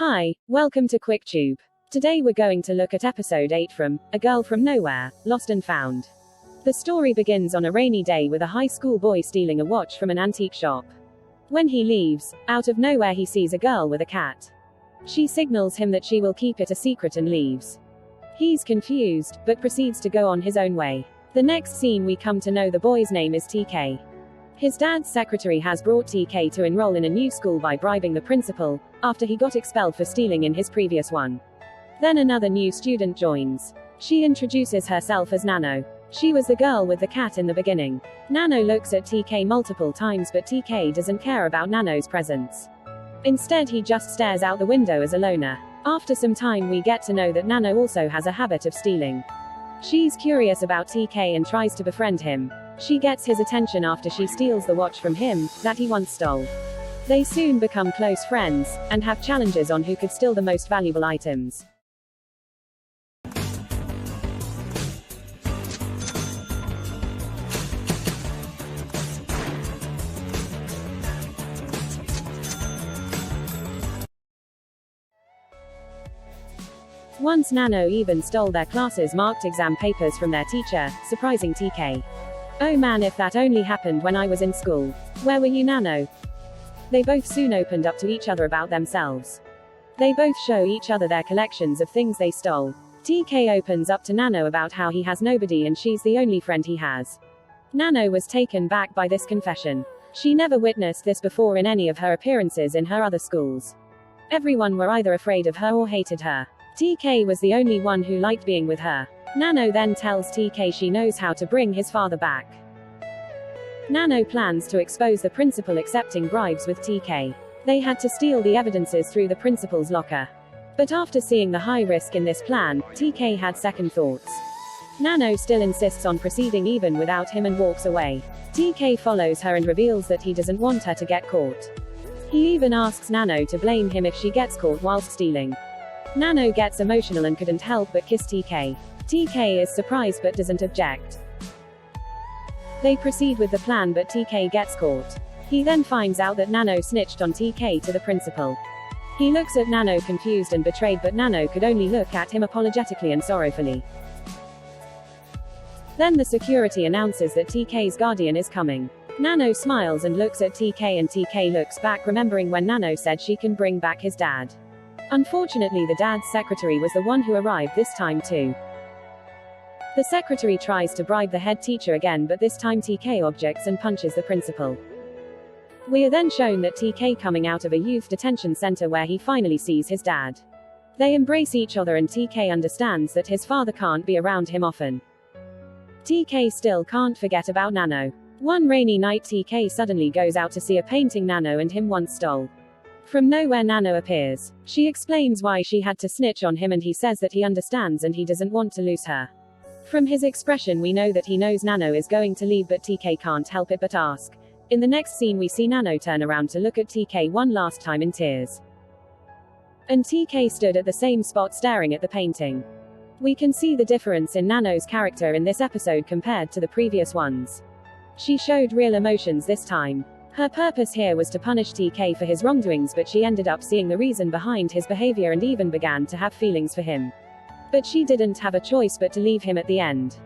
Hi, welcome to QuickTube. Today we're going to look at episode 8 from A Girl from Nowhere, Lost and Found. The story begins on a rainy day with a high school boy stealing a watch from an antique shop. When he leaves, out of nowhere he sees a girl with a cat. She signals him that she will keep it a secret and leaves. He's confused, but proceeds to go on his own way. The next scene we come to know the boy's name is TK. His dad's secretary has brought TK to enroll in a new school by bribing the principal, after he got expelled for stealing in his previous one. Then another new student joins. She introduces herself as Nano. She was the girl with the cat in the beginning. Nano looks at TK multiple times, but TK doesn't care about Nano's presence. Instead he just stares out the window as a loner. After some time we get to know that Nano also has a habit of stealing. She's curious about TK and tries to befriend him. She gets his attention after she steals the watch from him, that he once stole. They soon become close friends, and have challenges on who could steal the most valuable items. Once Nano even stole their class's marked exam papers from their teacher, surprising TK. "Oh man, if that only happened when I was in school. Where were you, Nano?" They both soon opened up to each other about themselves. They both show each other their collections of things they stole. TK opens up to Nano about how he has nobody and she's the only friend he has. Nano was taken back by this confession. She never witnessed this before in any of her appearances in her other schools. Everyone were either afraid of her or hated her. TK was the only one who liked being with her. Nano then tells TK she knows how to bring his father back. Nano plans to expose the principal accepting bribes with TK. They had to steal the evidences through the principal's locker. But after seeing the high risk in this plan, TK had second thoughts. Nano still insists on proceeding even without him and walks away. TK follows her and reveals that he doesn't want her to get caught. He even asks Nano to blame him if she gets caught whilst stealing. Nano gets emotional and couldn't help but kiss TK. TK is surprised but doesn't object. They proceed with the plan, but TK gets caught. He then finds out that Nano snitched on TK to the principal. He looks at Nano confused and betrayed, but Nano could only look at him apologetically and sorrowfully. Then the security announces that TK's guardian is coming. Nano smiles and looks at TK, and TK looks back, remembering when Nano said she can bring back his dad. Unfortunately, the dad's secretary was the one who arrived this time too. The secretary tries to bribe the head teacher again, but this time TK objects and punches the principal. We are then shown that TK coming out of a youth detention center where he finally sees his dad. They embrace each other and TK understands that his father can't be around him often. TK still can't forget about Nano. One rainy night TK suddenly goes out to see a painting Nano and him once stole. From nowhere Nano appears. She explains why she had to snitch on him and he says that he understands and he doesn't want to lose her. From his expression we know that he knows Nano is going to leave, but TK can't help it but ask. In the next scene we see Nano turn around to look at TK one last time in tears. And TK stood at the same spot staring at the painting. We can see the difference in Nano's character in this episode compared to the previous ones. She showed real emotions this time. Her purpose here was to punish TK for his wrongdoings, but she ended up seeing the reason behind his behavior and even began to have feelings for him. But she didn't have a choice but to leave him at the end.